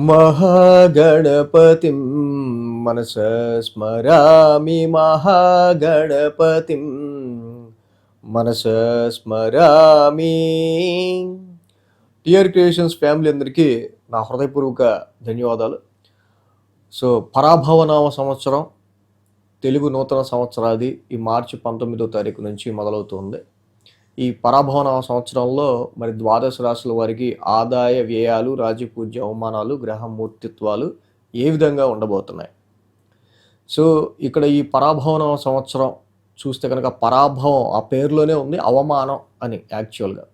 महागणपतिं मनसा स्मरामि महागणपतिं మనసా స్మరామి. TR creations family అందరికీ నా హృదయపూర్వక ధన్యవాదాలు. సో పరాభవనామ సంవత్సరం తెలుగు నూతన సంవత్సరాది ఈ మార్చి 19వ తారీఖు నుంచి మొదలవుతుంది. ఈ పరాభవనామ సంవత్సరంలో మరి ద్వాదశ రాశుల వారికి ఆదాయ వ్యయాలు, రాజపూజ్య అవమానాలు, గ్రహమూర్తిత్వాలు ఏ విధంగా ఉండబోతున్నాయి. సో ఇక్కడ ఈ పరాభవనామ సంవత్సరం చూస్తే కనుక పరాభవం ఆ పేరులోనే ఉంది, అవమానం అని యాక్చువల్గా.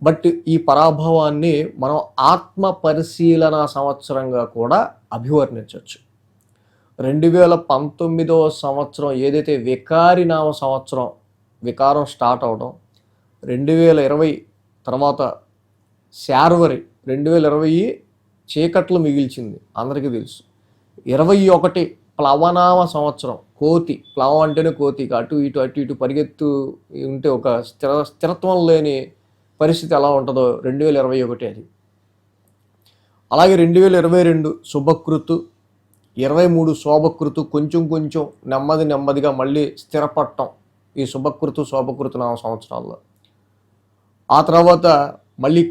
బట్ ఈ పరాభవాన్ని మనం ఆత్మ పరిశీలన సంవత్సరంగా కూడా అభివర్ణించవచ్చు. 2019వ సంవత్సరం ఏదైతే వికారినామ సంవత్సరం, వికారం స్టార్ట్ అవడం, 2020 తర్వాత శార్వరి 2020 చీకట్లు మిగిల్చింది అందరికీ తెలుసు. 21 ప్లవనామ సంవత్సరం, కోతి, ప్లవం అంటేనే కోతి, అటు ఇటు పరిగెత్తు ఉంటే ఒక స్థిరత్వం లేని పరిస్థితి ఎలా ఉంటుందో 2021 అది. అలాగే 2022 శుభకృతు, 23 శోభకృతు, కొంచెం నెమ్మదిగా మళ్ళీ స్థిరపడటం ఈ శుభకృతు శోభకృతు నామ సంవత్సరాల్లో. ఆ తర్వాత మళ్ళీ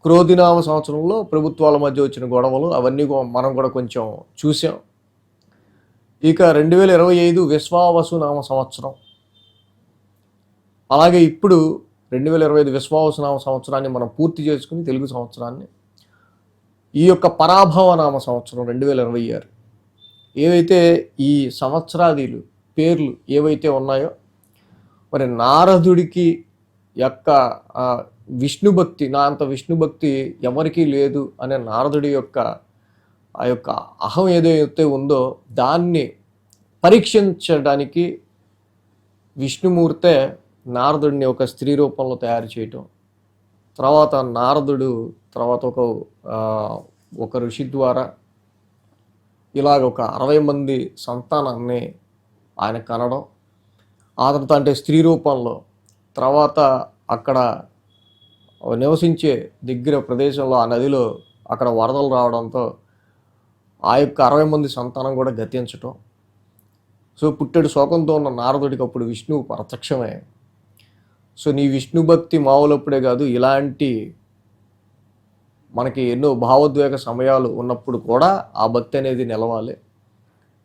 క్రోధినామ సంవత్సరంలో ప్రభుత్వాల మధ్య వచ్చిన గొడవలు అవన్నీ మనం కూడా కొంచెం చూసాం. ఇక 2025 విశ్వావసు నామ సంవత్సరం. అలాగే ఇప్పుడు 2025 విశ్వావసు నామ సంవత్సరాన్ని మనం పూర్తి చేసుకుని తెలుగు సంవత్సరాన్ని ఈ యొక్క పరాభవ నామ సంవత్సరం 2026 ఏవైతే ఈ సంవత్సరాదిలు పేర్లు ఏవైతే ఉన్నాయో, మరి నారదుడికి యొక్క విష్ణుభక్తి, నా అంత విష్ణుభక్తి ఎవరికీ లేదు అనే నారదుడి యొక్క ఆ యొక్క అహం ఏదైతే ఉందో దాన్ని పరీక్షించడానికి విష్ణుమూర్తే నారదుడిని ఒక స్త్రీ రూపంలో తయారు చేయటం, తర్వాత నారదుడు తర్వాత ఒక ఋషి ద్వారా ఇలాగ ఒక 60 మంది సంతానాన్ని ఆయన కనడం, ఆ తర్వాత అంటే స్త్రీ రూపంలో, తర్వాత అక్కడ నివసించే దగ్గర ప్రదేశంలో ఆ నదిలో అక్కడ వరదలు రావడంతో ఆ యొక్క 60 మంది సంతానం కూడా గతించటం. సో పుట్టెడు శోకంతో ఉన్న నారదుడికి అప్పుడు విష్ణువు ప్రత్యక్షమే. సో నీ విష్ణు భక్తి మామూలప్పుడే కాదు, ఇలాంటి మనకి ఎన్నో భావోద్వేగ సమయాలు ఉన్నప్పుడు కూడా ఆ భక్తి అనేది నిలవాలి.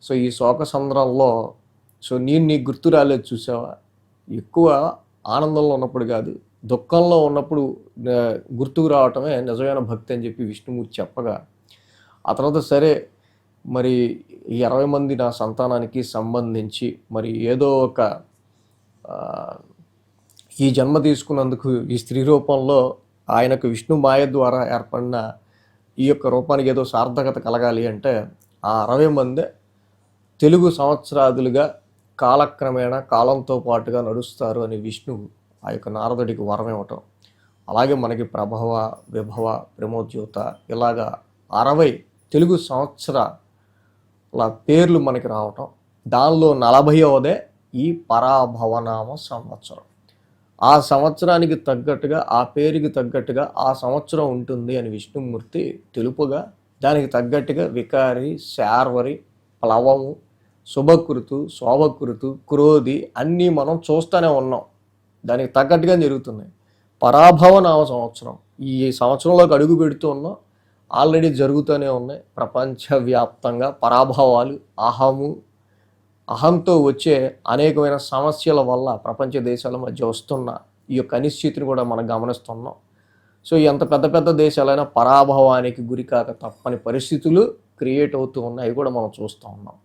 సో ఈ శోక సంద్రంలో సో నీకు గుర్తు రాలేదు చూసావా, ఎక్కువ ఆనందంలో ఉన్నప్పుడు కాదు దుఃఖంలో ఉన్నప్పుడు గుర్తుకు రావటమే నిజమైన భక్తి అని చెప్పి విష్ణుమూర్తి చెప్పగా, ఆ తర్వాత సరే మరి ఈ 60 మంది నా సంతానానికి సంబంధించి మరి ఏదో ఒక ఈ జన్మ తీసుకున్నందుకు ఈ స్త్రీ రూపంలో ఆయనకు విష్ణు మాయ ద్వారా ఏర్పడిన ఈ యొక్క రూపానికి ఏదో సార్థకత కలగాలి అంటే ఆ 60 మందే తెలుగు సంవత్సరాదులుగా కాలక్రమేణా కాలంతో పాటుగా నడుస్తారు అని విష్ణువు ఆ యొక్క నారదుడికి వరం ఇవ్వటం. అలాగే మనకి ప్రభవ, విభవ, ప్రమోద్యోత ఇలాగా 60 తెలుగు సంవత్సరాల పేర్లు మనకి రావటం. దానిలో 40వదే ఈ పరాభవనామ సంవత్సరం. ఆ సంవత్సరానికి తగ్గట్టుగా, ఆ పేరుకి తగ్గట్టుగా ఆ సంవత్సరం ఉంటుంది అని విష్ణుమూర్తి తెలుపుగా, దానికి తగ్గట్టుగా వికారి, శార్వరి, ప్లవము, శుభకృతు, శోభకృతు, క్రోధి అన్నీ మనం చూస్తూనే ఉన్నాం, దానికి తగ్గట్టుగా జరుగుతున్నాయి. పరాభవనామ సంవత్సరం ఈ సంవత్సరంలోకి అడుగు పెడుతూ ఉన్నాం, ఆల్రెడీ జరుగుతూనే ఉన్నాయి. ప్రపంచవ్యాప్తంగా పరాభవాలు, అహంతో వచ్చే అనేకమైన సమస్యల వల్ల ప్రపంచ దేశాల మధ్య వస్తున్న ఈ యొక్క అనిశ్చితిని కూడా మనం గమనిస్తున్నాం. సో ఎంత పెద్ద దేశాలైనా పరాభవానికి గురికాక తప్పని పరిస్థితులు క్రియేట్ అవుతూ ఉన్నాయి, అవి కూడా మనం చూస్తూ ఉన్నాం.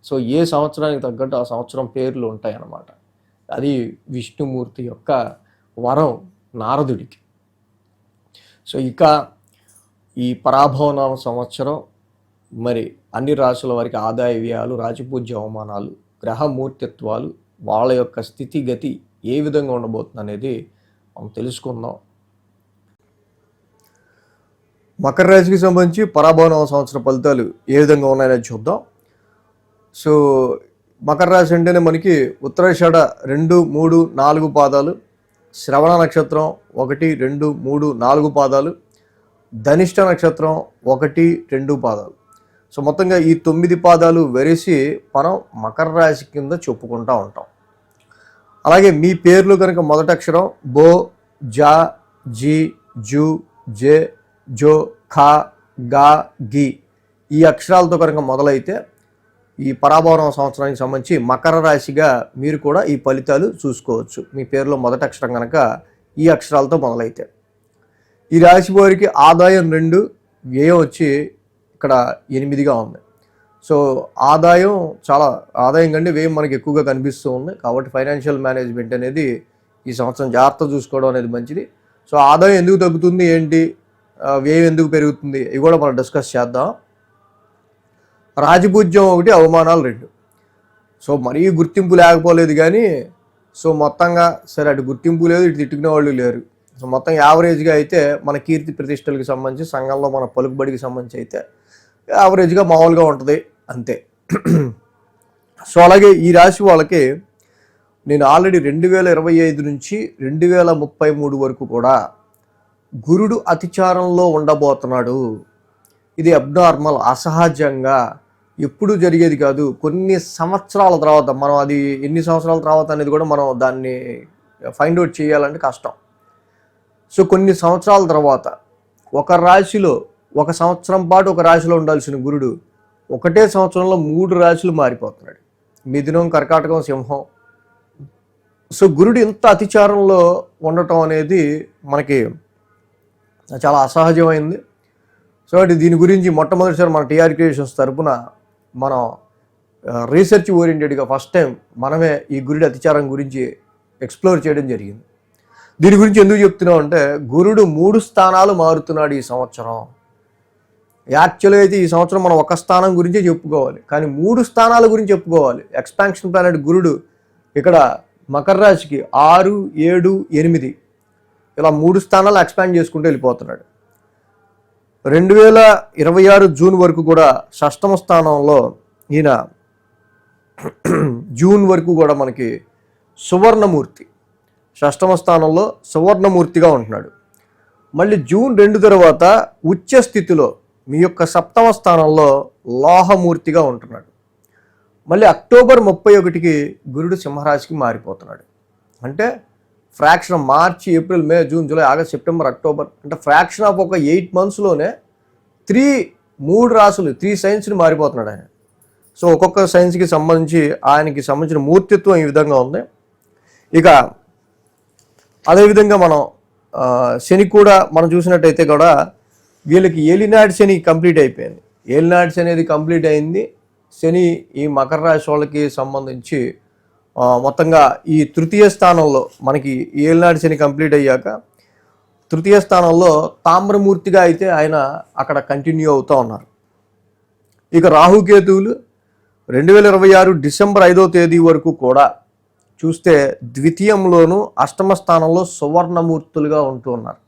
సో ఏ సంవత్సరానికి తగ్గట్టు ఆ సంవత్సరం పేర్లు ఉంటాయన్నమాట. అది విష్ణుమూర్తి యొక్క వరం నారదుడికి. సో ఇక ఈ పరాభవనామ సంవత్సరం మరి అన్ని రాశుల వారికి ఆదాయ వ్యయాలు, రాజపూజ్య అవమానాలు, గ్రహమూర్తిత్వాలు, వాళ్ళ యొక్క స్థితిగతి ఏ విధంగా ఉండబోతుంది అనేది మనం తెలుసుకుందాం. మకర రాశికి సంబంధించి పరాభవనామ సంవత్సర ఫలితాలు ఏ విధంగా ఉన్నాయనేది చూద్దాం. సో మకర రాశి అంటేనే మనకి ఉత్తరాషాఢ 2, 3, 4 పాదాలు, శ్రవణ నక్షత్రం 1, 2, 3, 4 పాదాలు, ధనిష్ట నక్షత్రం 1, 2 పాదాలు. సో మొత్తంగా ఈ 9 పాదాలు వెరిసి మనం మకర రాశి కింద చెప్పుకుంటూ ఉంటాం. అలాగే మీ పేర్లు కనుక మొదటి అక్షరం బో, జా, జీ, జు, జే, జో, ఖా, గా, గి ఈ అక్షరాలతో కనుక మొదలైతే ఈ పరాభవనం సంవత్సరానికి సంబంధించి మకర రాశిగా మీరు కూడా ఈ ఫలితాలు చూసుకోవచ్చు. మీ పేరులో మొదటి అక్షరం కనుక ఈ అక్షరాలతో మొదలైతే. ఈ రాశి వారికి ఆదాయం 2, వ్యయం వచ్చి ఇక్కడ 8గా ఉంది. సో ఆదాయం కంటే వ్యయం మనకి ఎక్కువగా కనిపిస్తూ ఉంది. కాబట్టి ఫైనాన్షియల్ మేనేజ్మెంట్ అనేది ఈ సంవత్సరం జాగ్రత్త చూసుకోవడం అనేది మంచిది. సో ఆదాయం ఎందుకు తగ్గుతుంది ఏంటి, వ్యయం ఎందుకు పెరుగుతుంది ఇవి కూడా మనం డిస్కస్ చేద్దాం. రాజపూజ్యం 1, అవమానాలు 2. సో మరీ గుర్తింపు లేకపోలేదు కానీ సో మొత్తంగా సరే అటు గుర్తింపు లేదు, ఇటు తిట్టుకునే వాళ్ళు లేరు. సో మొత్తం యావరేజ్గా అయితే మన కీర్తి ప్రతిష్టలకు సంబంధించి సంఘంలో మన పలుకుబడికి సంబంధించి అయితే యావరేజ్గా మామూలుగా ఉంటుంది అంతే. సో అలాగే ఈ రాశి వాళ్ళకి నేను ఆల్రెడీ 2025 నుంచి 2033 వరకు కూడా గురుడు అతిచారంలో ఉండబోతున్నాడు. ఇది అబ్నార్మల్, అసహజంగా ఎప్పుడు జరిగేది కాదు. కొన్ని సంవత్సరాల తర్వాత, మనం అది ఎన్ని సంవత్సరాల తర్వాత అనేది కూడా మనం దాన్ని ఫైండ్ అవుట్ చేయాలంటే కష్టం. సో కొన్ని సంవత్సరాల తర్వాత ఒక రాశిలో 1 సంవత్సరం పాటు ఒక రాశిలో ఉండాల్సిన గురుడు ఒకటే సంవత్సరంలో 3 రాశులు మారిపోతున్నాడు. మిథునం, కర్కాటకం, సింహం. సో గురుడు ఇంత అతిచారంలో ఉండటం అనేది మనకి చాలా అసహజమైంది. సో దీని గురించి మొట్టమొదటిసారి మన టీఆర్ క్రియేషన్స్ తరపున మనం రీసెర్చ్ ఓరియంటెడ్గా ఫస్ట్ టైం మనమే ఈ గురుడి అతిచారం గురించి ఎక్స్ప్లోర్ చేయడం జరిగింది. దీని గురించి ఎందుకు చెప్తున్నాం అంటే గురుడు 3 స్థానాలు మారుతున్నాడు ఈ సంవత్సరం. యాక్చువల్గా అయితే ఈ సంవత్సరం మనం 1 స్థానం గురించే చెప్పుకోవాలి, కానీ 3 స్థానాల గురించి చెప్పుకోవాలి. ఎక్స్పాన్షన్ ప్లానెట్ గురుడు ఇక్కడ మకర రాశికి 6, 7, 8 ఇలా 3 స్థానాలు ఎక్స్పాండ్ చేసుకుంటూ వెళ్ళిపోతున్నాడు. 2026 జూన్ వరకు కూడా 6వ స్థానంలో ఈయన జూన్ వరకు కూడా మనకి సువర్ణమూర్తి 6వ స్థానంలో సువర్ణమూర్తిగా ఉంటున్నాడు. మళ్ళీ జూన్ 2 తర్వాత ఉచ్చ స్థితిలో మీ యొక్క 7వ స్థానంలో లోహమూర్తిగా ఉంటున్నాడు. మళ్ళీ అక్టోబర్ 31కి గురుడు సింహరాశికి మారిపోతున్నాడు. అంటే fraction March, April, May, June, July, August, September, October అంటే ఫ్రాక్షన్ ఆఫ్ ఒక 8 monthsలోనే 3 రాసులు 3 సైన్స్ని మారిపోతున్నాడు ఆయన. సో ఒక్కొక్క సైన్స్కి సంబంధించి ఆయనకి సంబంధించిన మూర్తిత్వం ఈ విధంగా ఉంది. ఇక అదేవిధంగా మనం శని కూడా మనం చూసినట్టయితే కూడా వీళ్ళకి ఏలినాటి శని కంప్లీట్ అయిపోయింది. ఏలినాటి శని అనేది కంప్లీట్ అయింది. శని ఈ మకర రాశి వాళ్ళకి సంబంధించి మొత్తంగా ఈ 3వ స్థానంలో మనకి ఏలినాటి శని కంప్లీట్ అయ్యాక 3వ స్థానంలో తామ్రమూర్తిగా అయితే ఆయన అక్కడ కంటిన్యూ అవుతూ ఉన్నారు. ఇక రాహుకేతువులు 2026 డిసెంబర్ 5వ తేదీ వరకు కూడా చూస్తే ద్వితీయంలోను 8వ స్థానంలో సువర్ణమూర్తులుగా ఉంటూ ఉన్నారు.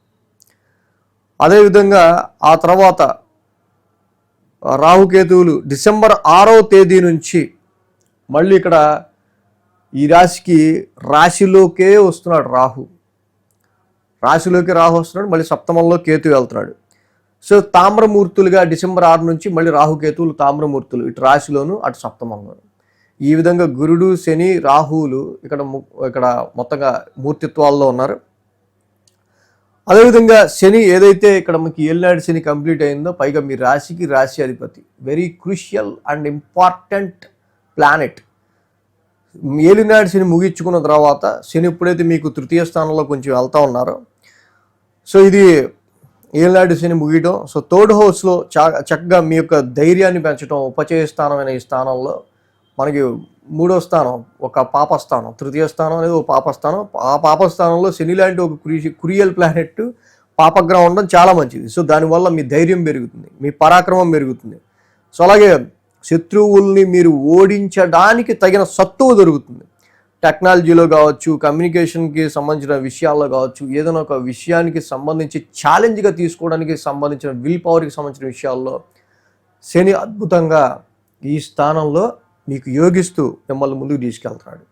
అదేవిధంగా ఆ తర్వాత రాహుకేతువులు డిసెంబర్ 6వ తేదీ నుంచి మళ్ళీ ఇక్కడ ఈ రాశికి రాశిలోకే వస్తున్నాడు. రాశిలోకి రాహు వస్తున్నాడు, మళ్ళీ సప్తమంలో కేతు వెళ్తున్నాడు. సో తామ్రమూర్తులుగా డిసెంబర్ 6 నుంచి మళ్ళీ రాహుకేతువులు తామ్రమూర్తులు ఇటు రాశిలోను అటు సప్తమంలోను. ఈ విధంగా గురుడు, శని, రాహువులు ఇక్కడ మొత్తంగా మూర్తిత్వాల్లో ఉన్నారు. అదేవిధంగా శని ఏదైతే ఇక్కడ మనకి ఏలినాటి శని కంప్లీట్ అయిందో, పైగా మీ రాశికి రాశి అధిపతి, very crucial and important planet. ఏలినాటి శని ముగించుకున్న తర్వాత శని ఎప్పుడైతే మీకు 3వ స్థానంలో కొంచెం వెళ్తూ ఉన్నారో, సో ఇది ఏలినాటి శని ముగియటం. సో 3rd హౌస్లో చక్కగా మీ యొక్క ధైర్యాన్ని పెంచడం, ఉపచయ స్థానమైన ఈ స్థానంలో మనకి 3వ స్థానం ఒక పాపస్థానం, 3వ స్థానం అనేది ఒక పాపస్థానం. ఆ పాపస్థానంలో శని లాంటి ఒక క్రూయల్ ప్లానెట్ పాపగ్రహం ఉండడం చాలా మంచిది. సో దానివల్ల మీ ధైర్యం పెరుగుతుంది, మీ పరాక్రమం పెరుగుతుంది. సో అలాగే శత్రువుల్ని మీరు ఓడించడానికి తగిన సత్తువ దొరుకుతుంది. టెక్నాలజీలో కావచ్చు, కమ్యూనికేషన్కి సంబంధించిన విషయాల్లో కావచ్చు, ఏదైనా ఒక విషయానికి సంబంధించి ఛాలెంజ్గా తీసుకోవడానికి సంబంధించిన విల్ పవర్కి సంబంధించిన విషయాల్లో శని అద్భుతంగా ఈ స్థానంలో మీకు యోగిస్తూ మిమ్మల్ని ముందుకు తీసుకెళ్తున్నాడు.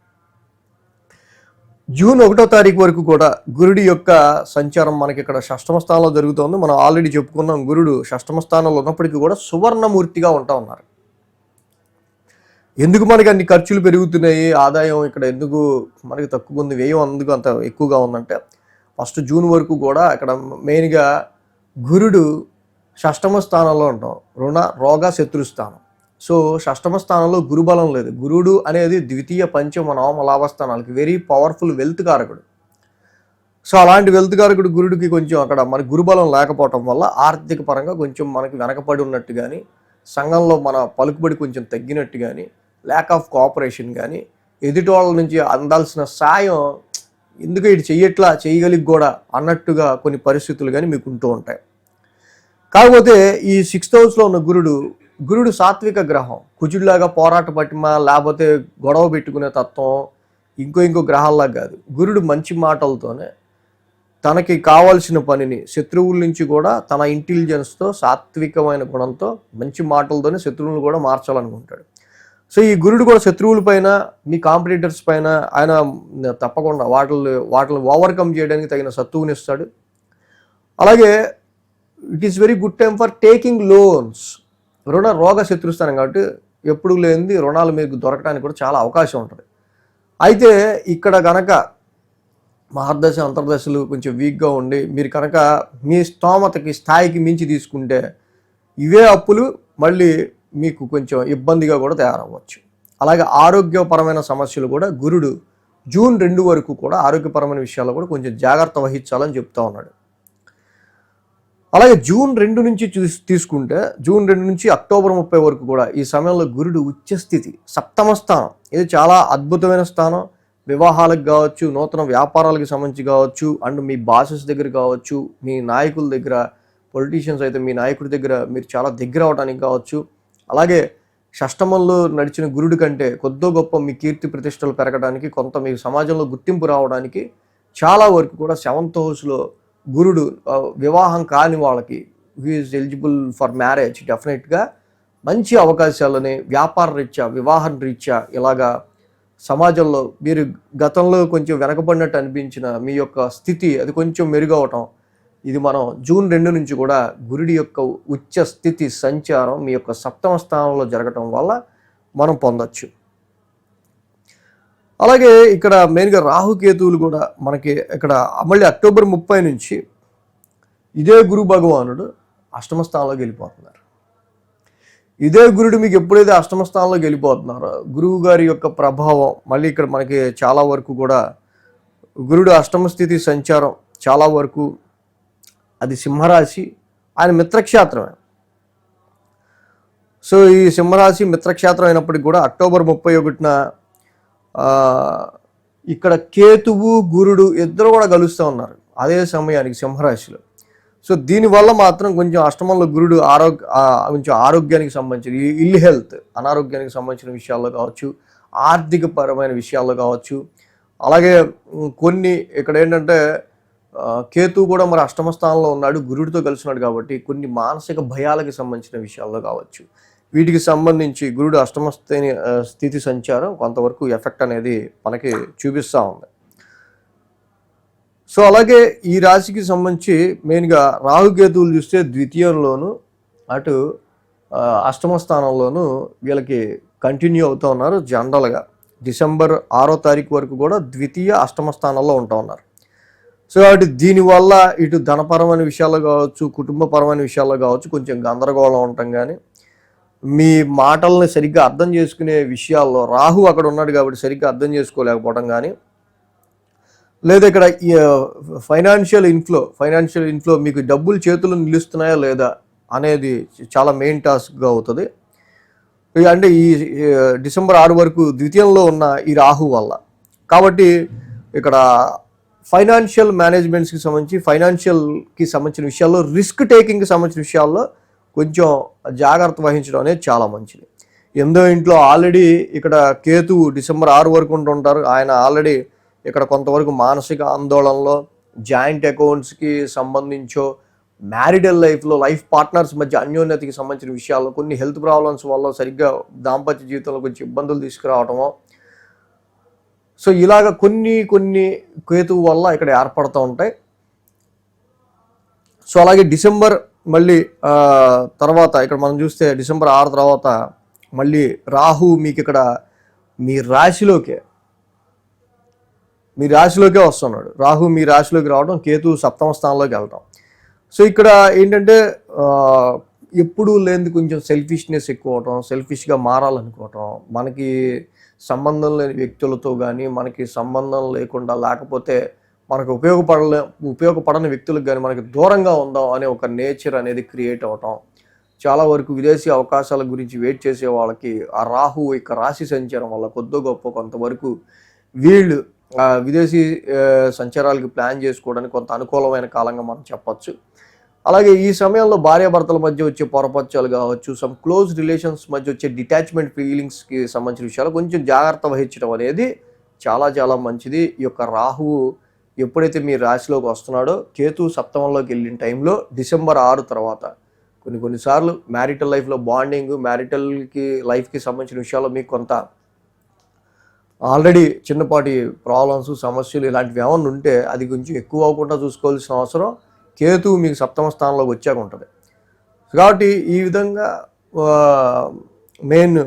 జూన్ 1వ తారీఖు వరకు కూడా గురుడి యొక్క సంచారం మనకి ఇక్కడ షష్టమ స్థానంలో జరుగుతోంది. మనం ఆల్రెడీ చెప్పుకున్నాం, గురుడు షష్టమ స్థానంలో ఉన్నప్పటికీ కూడా సువర్ణమూర్తిగా ఉంటా ఉన్నారు. ఎందుకు మనకి అన్ని ఖర్చులు పెరుగుతున్నాయి, ఆదాయం ఇక్కడ ఎందుకు మనకి తక్కువ ఉంది, వ్యయం అందుకు అంత ఎక్కువగా ఉందంటే, ఫస్ట్ జూన్ వరకు కూడా ఇక్కడ మెయిన్గా గురుడు షష్టమ స్థానంలో ఉంటాం, రుణ రోగ శత్రుస్థానం. సో షష్టమ స్థానంలో గురుబలం లేదు. గురుడు అనేది ద్వితీయ పంచమ నవమ లాభస్థానాలకి వెరీ పవర్ఫుల్ వెల్త్ కారకుడు. సో అలాంటి వెల్త్ కారకుడు గురుడికి కొంచెం అక్కడ మనకి గురుబలం లేకపోవటం వల్ల ఆర్థిక పరంగా కొంచెం మనకి వెనకపడి ఉన్నట్టు కానీ, సంఘంలో మన పలుకుబడి కొంచెం తగ్గినట్టు కానీ, ల్యాక్ ఆఫ్ కోఆపరేషన్ కానీ, ఎదుటి వాళ్ళ నుంచి అందాల్సిన సాయం ఎందుకు ఇటు చెయ్యట్లా, చేయగలిగి కూడా అన్నట్టుగా కొన్ని పరిస్థితులు కానీ మీకు ఉంటూ ఉంటాయి. కాకపోతే ఈ 6th హౌస్లో ఉన్న గురుడు సాత్విక గ్రహం. కుజుడిలాగా పోరాట పటిమ లేకపోతే గొడవ పెట్టుకునే తత్వం ఇంకో గ్రహాల్లాగా కాదు. గురుడు మంచి మాటలతోనే తనకి కావాల్సిన పనిని శత్రువుల నుంచి కూడా తన ఇంటెలిజెన్స్తో సాత్వికమైన గుణంతో మంచి మాటలతోనే శత్రువులను కూడా మార్చాలనుకుంటాడు. సో ఈ గురుడు కూడా శత్రువుల పైన, మీ కాంపిటీటర్స్ పైన ఆయన తప్పకుండా వాటిని ఓవర్కమ్ చేయడానికి తగిన సత్తువునిస్తాడు. అలాగే it is very good time for taking loans. రుణ రోగ శత్రుస్థానం కాబట్టి ఎప్పుడు లేనిది రుణాలు మీకు దొరకడానికి కూడా చాలా అవకాశం ఉంటుంది. అయితే ఇక్కడ కనుక మహర్దశ అంతర్దశలు కొంచెం వీక్గా ఉండి మీరు కనుక మీ స్తోమతకి స్థాయికి మించి తీసుకుంటే ఇవే అప్పులు మళ్ళీ మీకు కొంచెం ఇబ్బందిగా కూడా తయారవ్వచ్చు. అలాగే ఆరోగ్యపరమైన సమస్యలు కూడా గురుడు జూన్ 2 వరకు కూడా ఆరోగ్యపరమైన విషయాల్లో కూడా కొంచెం జాగ్రత్త వహించాలని చెప్తా ఉన్నాడు. అలాగే జూన్ 2 నుంచి తీసుకుంటే జూన్ 2 నుంచి అక్టోబర్ 30 వరకు కూడా ఈ సమయంలో గురుడు ఉచ్చస్థితి, సప్తమ స్థానం. ఇది చాలా అద్భుతమైన స్థానం. వివాహాలకు కావచ్చు, నూతన వ్యాపారాలకు సంబంధించి కావచ్చు, అండ్ మీ బాసెస్ దగ్గర కావచ్చు, మీ నాయకుల దగ్గర, పొలిటీషియన్స్ అయితే మీ నాయకుడి దగ్గర మీరు చాలా దగ్గర అవడానికి కావచ్చు. అలాగే షష్టమంలో నడిచిన గురుడు కంటే కొద్దో గొప్ప మీ కీర్తి ప్రతిష్టలు పెరగడానికి, కొంత మీ సమాజంలో గుర్తింపు రావడానికి చాలా వరకు కూడా 7th హౌస్లో గురుడు వివాహం కాని వాళ్ళకి who is eligible for marriage డెఫినెట్గా మంచి అవకాశాలని, వ్యాపార రీత్యా, వివాహం రీత్యా, ఇలాగా సమాజంలో మీరు గతంలో కొంచెం వెనకబడినట్టు అనిపించిన మీ యొక్క స్థితి అది కొంచెం మెరుగవటం, ఇది మనం జూన్ 2 నుంచి కూడా గురుడి యొక్క ఉచ్చ స్థితి సంచారం మీ యొక్క సప్తమ స్థానంలో జరగటం వల్ల మనం పొందొచ్చు. అలాగే ఇక్కడ మెయిన్గా రాహుకేతువులు కూడా మనకి ఇక్కడ మళ్ళీ అక్టోబర్ 30 నుంచి ఇదే గురు భగవానుడు అష్టమ స్థానంలోకి వెళ్ళిపోతున్నారు. ఇదే గురుడు మీకు ఎప్పుడైతే అష్టమ స్థానంలోకి వెళ్ళిపోతున్నారో గురువు గారి యొక్క ప్రభావం మళ్ళీ ఇక్కడ మనకి చాలా వరకు కూడా గురుడు అష్టమ స్థితి సంచారం చాలా వరకు అది సింహరాశి, ఆయన మిత్రక్షేత్రమే. సో ఈ సింహరాశి మిత్రక్షేత్రం అయినప్పటికీ కూడా అక్టోబర్ 31న ఇక్కడ కేతువు గురుడు ఇద్దరు కూడా కలుస్తూ ఉన్నారు అదే సమయానికి సింహరాశిలో. సో దీనివల్ల మాత్రం కొంచెం అష్టమంలో గురుడు కొంచెం ఆరోగ్యానికి సంబంధించిన ఇల్ హెల్త్, అనారోగ్యానికి సంబంధించిన విషయాల్లో కావచ్చు, ఆర్థిక పరమైన విషయాల్లో కావచ్చు. అలాగే కొన్ని ఇక్కడ ఏంటంటే కేతువు కూడా మరి అష్టమ స్థానంలో ఉన్నాడు, గురుడితో కలిసినాడు కాబట్టి కొన్ని మానసిక భయాలకి సంబంధించిన విషయాల్లో కావచ్చు, వీటికి సంబంధించి గురుడు అష్టమ స్థితి సంచారం కొంతవరకు ఎఫెక్ట్ అనేది మనకి చూపిస్తూ ఉంది. సో అలాగే ఈ రాశికి సంబంధించి మెయిన్గా రాహుకేతువులు చూస్తే ద్వితీయంలోను అటు అష్టమ స్థానంలోనూ వీళ్ళకి కంటిన్యూ అవుతూ ఉన్నారు. జనరల్గా డిసెంబర్ 6వ తారీఖు వరకు కూడా ద్వితీయ అష్టమ స్థానంలో ఉంటూ ఉన్నారు. సో అటు దీనివల్ల ఇటు ధనపరమైన విషయాల్లో కావచ్చు, కుటుంబపరమైన విషయాల్లో కావచ్చు కొంచెం గందరగోళం ఉండటం కానీ, మీ మాటల్ని సరిగ్గా అర్థం చేసుకునే విషయాల్లో రాహు అక్కడ ఉన్నాడు కాబట్టి సరిగ్గా అర్థం చేసుకోలేకపోవడం కానీ, లేదా ఇక్కడ ఫైనాన్షియల్ ఇన్ఫ్లో మీకు డబ్బులు చేతులు నిలుస్తున్నాయా లేదా అనేది చాలా మెయిన్ టాస్క్గా అవుతుంది. అంటే ఈ డిసెంబర్ 6 వరకు ద్వితీయంలో ఉన్న ఈ రాహు వల్ల. కాబట్టి ఇక్కడ ఫైనాన్షియల్ మేనేజ్మెంట్స్కి సంబంధించి, ఫైనాన్షియల్కి సంబంధించిన విషయాల్లో, రిస్క్ టేకింగ్కి సంబంధించిన విషయాల్లో కొంచెం జాగ్రత్త వహించడం అనేది చాలా మంచిది. ఎందో ఇంట్లో ఆల్రెడీ ఇక్కడ కేతువు డిసెంబర్ 6 వరకు ఉంటుంటారు. ఆయన ఆల్రెడీ ఇక్కడ కొంతవరకు మానసిక ఆందోళనలో, జాయింట్ అకౌంట్స్కి సంబంధించో, మ్యారిడల్ లైఫ్లో లైఫ్ పార్ట్నర్స్ మధ్య అన్యోన్యతకి సంబంధించిన విషయాల్లో, కొన్ని హెల్త్ ప్రాబ్లమ్స్ వల్ల సరిగ్గా దాంపత్య జీవితంలో కొంచెం ఇబ్బందులు తీసుకురావటమో, సో ఇలాగ కొన్ని కొన్ని కేతువు వల్ల ఇక్కడ ఏర్పడుతూ ఉంటాయి. సో అలాగే డిసెంబర్ మళ్ళీ తర్వాత ఇక్కడ మనం చూస్తే డిసెంబర్ 6 తర్వాత మళ్ళీ రాహు మీకు ఇక్కడ మీ రాశిలోకే వస్తున్నాడు. రాహు మీ రాశిలోకి రావడం, కేతు సప్తమ స్థానంలోకి వెళ్ళడం. సో ఇక్కడ ఏంటంటే ఎప్పుడూ లేనిది కొంచెం సెల్ఫిష్నెస్ ఎక్కువ అవటం, సెల్ఫిష్గా మారాలనుకోవటం, మనకి సంబంధం లేని వ్యక్తులతో కానీ, మనకి సంబంధం లేకపోతే మనకు ఉపయోగపడని వ్యక్తులకు కానీ మనకి దూరంగా ఉందాం అనే ఒక నేచర్ అనేది క్రియేట్ అవటం. చాలా వరకు విదేశీ అవకాశాల గురించి వెయిట్ చేసే వాళ్ళకి ఆ రాహు యొక్క రాశి సంచారం వల్ల కొద్దో గొప్ప కొంతవరకు వీళ్ళు విదేశీ సంచారాలకి ప్లాన్ చేసుకోవడానికి కొంత అనుకూలమైన కాలంగా మనం చెప్పచ్చు. అలాగే ఈ సమయంలో భార్యాభర్తల మధ్య వచ్చే పొరపచ్చాలు కావచ్చు, సమ్ క్లోజ్ రిలేషన్స్ మధ్య వచ్చే డిటాచ్మెంట్ ఫీలింగ్స్కి సంబంధించిన విషయాలు కొంచెం జాగ్రత్త వహించడం అనేది చాలా చాలా మంచిది. ఈ యొక్క రాహువు ఎప్పుడైతే మీ రాశిలోకి వస్తున్నాడో, కేతు సప్తమంలోకి వెళ్ళిన టైంలో డిసెంబర్ 6 తర్వాత కొన్నిసార్లు మ్యారిటల్ లైఫ్లో బాండింగ్, మ్యారిటల్కి లైఫ్కి సంబంధించిన విషయాల్లో మీకు కొంత ఆల్రెడీ చిన్నపాటి ప్రాబ్లమ్స్, సమస్యలు ఇలాంటివి ఏమన్నా ఉంటే అది కొంచెం ఎక్కువ అవ్వకుండా చూసుకోవాల్సిన అవసరం కేతువు మీకు సప్తమ స్థానంలోకి వచ్చాక ఉంటుంది. కాబట్టి ఈ విధంగా మెయిన్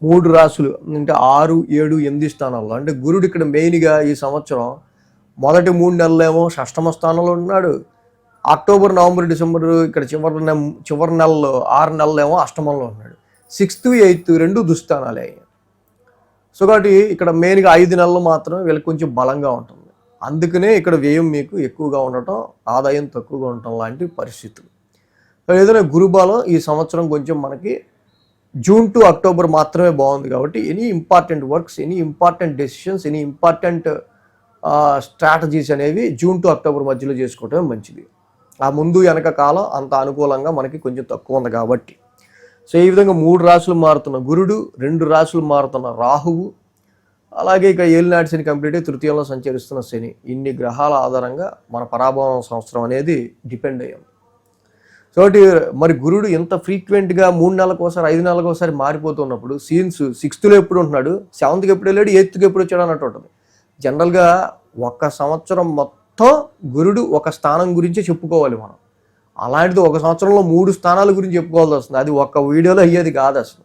3 రాశులు అంటే 6, 7, 8 స్థానాల్లో అంటే గురుడు ఇక్కడ మెయిన్గా ఈ సంవత్సరం మొదటి 3 నెలలేమో షష్టమ స్థానంలో ఉన్నాడు. అక్టోబర్, నవంబర్, డిసెంబర్ ఇక్కడ చివరి నెలలో 6 నెలలేమో అష్టమంలో ఉన్నాడు. 6th, 8th 2 దుస్థానాలే. సో కాబట్టి ఇక్కడ మెయిన్గా 5 నెలలు మాత్రమే వీళ్ళకి కొంచెం బలంగా ఉంటుంది. అందుకనే ఇక్కడ వ్యయం మీకు ఎక్కువగా ఉండటం, ఆదాయం తక్కువగా ఉండటం లాంటి పరిస్థితులు. ఏదైనా గురుబలం ఈ సంవత్సరం కొంచెం మనకి జూన్ టు అక్టోబర్ మాత్రమే బాగుంది. కాబట్టి any important works, any important decisions, any important strategies అనేవి జూన్ టు అక్టోబర్ మధ్యలో చేసుకోవటమే మంచిది. ఆ ముందు వెనక కాలం అంత అనుకూలంగా మనకి కొంచెం తక్కువ ఉంది కాబట్టి. సో ఈ విధంగా 3 రాశులు మారుతున్న గురుడు, 2 రాశులు మారుతున్న రాహువు, అలాగే ఇక ఏలినాటి శని కంప్లీట్ అయ్యి తృతీయంలో సంచరిస్తున్న శని, ఇన్ని గ్రహాల ఆధారంగా మన పరాభవం సంవత్సరం అనేది డిపెండ్ అయ్యాం. కాబట్టి మరి గురుడు ఎంత ఫ్రీక్వెంట్గా 3 నెలలకోసారి 5 నెలలకోసారి మారిపోతున్నప్పుడు సీన్స్ 6th ఎప్పుడు ఉంటున్నాడు, 7th ఎప్పుడు వెళ్ళాడు, 8th ఎప్పుడు వచ్చాడు అన్నట్టు ఉంటుంది. జనరల్గా ఒక సంవత్సరం మొత్తం గురుడు ఒక స్థానం గురించే చెప్పుకోవాలి మనం. అలాంటిది ఒక సంవత్సరంలో 3 స్థానాల గురించి చెప్పుకోవాల్సి వస్తుంది. అది ఒక్క వీడియోలో అయ్యేది కాదు అసలు.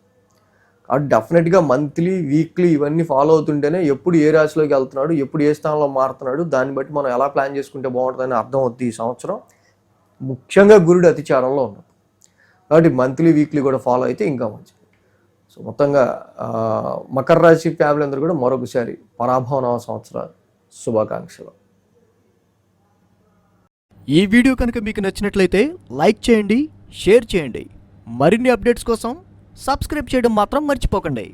కాబట్టి డెఫినెట్గా మంత్లీ, వీక్లీ ఇవన్నీ ఫాలో అవుతుంటేనే ఎప్పుడు ఏ రాశిలోకి వెళ్తున్నాడు, ఎప్పుడు ఏ స్థానంలో మారుతున్నాడు, దాన్ని బట్టి మనం ఎలా ప్లాన్ చేసుకుంటే బాగుంటుందని అర్థం అవుతుంది ఈ సంవత్సరం. ముఖ్యంగా గురుడు అతిచారంలో ఉన్నాడు కాబట్టి మంత్లీ, వీక్లీ కూడా ఫాలో అయితే ఇంకా మంచిది. సో మొత్తంగా మకర రాశి ఫ్యామిలీ అందరూ కూడా మరొకసారి పరాభవ నవ సంవత్సర శుభాకాంక్షలు. ఈ వీడియో కనుక మీకు నచ్చినట్లయితే లైక్ చేయండి, షేర్ చేయండి. మరిన్ని అప్డేట్స్ కోసం సబ్స్క్రైబ్ చేయడం మాత్రం మర్చిపోకండి.